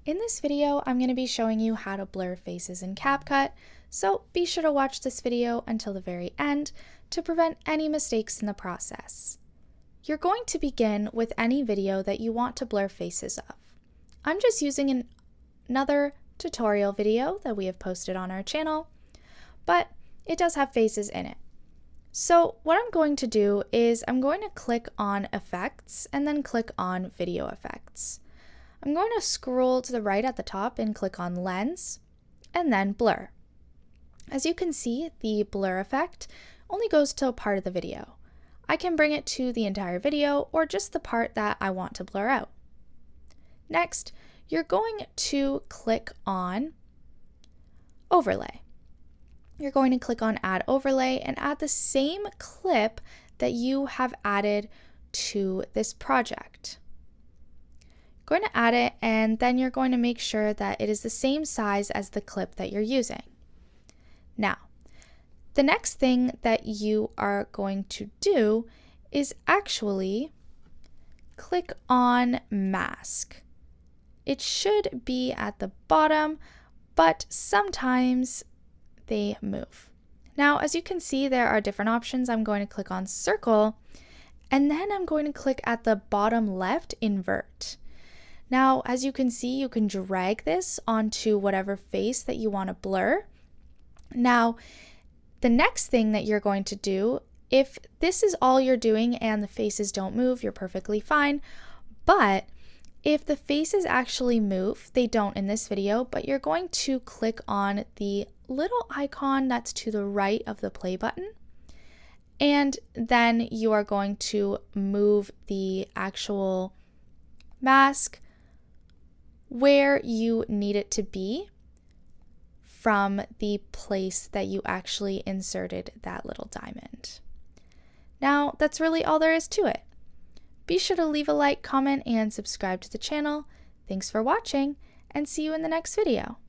In this video, I'm going to be showing you how to blur faces in Capcut, so be sure to watch this video until the very end to prevent any mistakes in the process. You're going to begin with any video that you want to blur faces of. I'm just using another tutorial video that we have posted on our channel, but it does have faces in it. So what I'm going to do is I'm going to click on Effects and then click on Video Effects. I'm going to scroll to the right at the top and click on Lens and then Blur. As you can see, the blur effect only goes to a part of the video. I can bring it to the entire video or just the part that I want to blur out. Next, you're going to click on Overlay. You're going to click on Add Overlay and add the same clip that you have added to this project. You're going to add it, and then you're going to make sure that it is the same size as the clip that you're using. Now, the next thing that you are going to do is actually click on Mask. It should be at the bottom, but sometimes they move. Now, as you can see, there are different options. I'm going to click on Circle, and then I'm going to click at the bottom left, Invert. Now, as you can see, you can drag this onto whatever face that you want to blur. Now, the next thing that you're going to do, if this is all you're doing and the faces don't move, you're perfectly fine. But if the faces actually move, they don't in this video, but you're going to click on the little icon that's to the right of the play button. And then you are going to move the actual mask where you need it to be from the place that you actually inserted that little diamond. Now, that's really all there is to it. Be sure to leave a like, comment, and subscribe to the channel. Thanks for watching, and see you in the next video.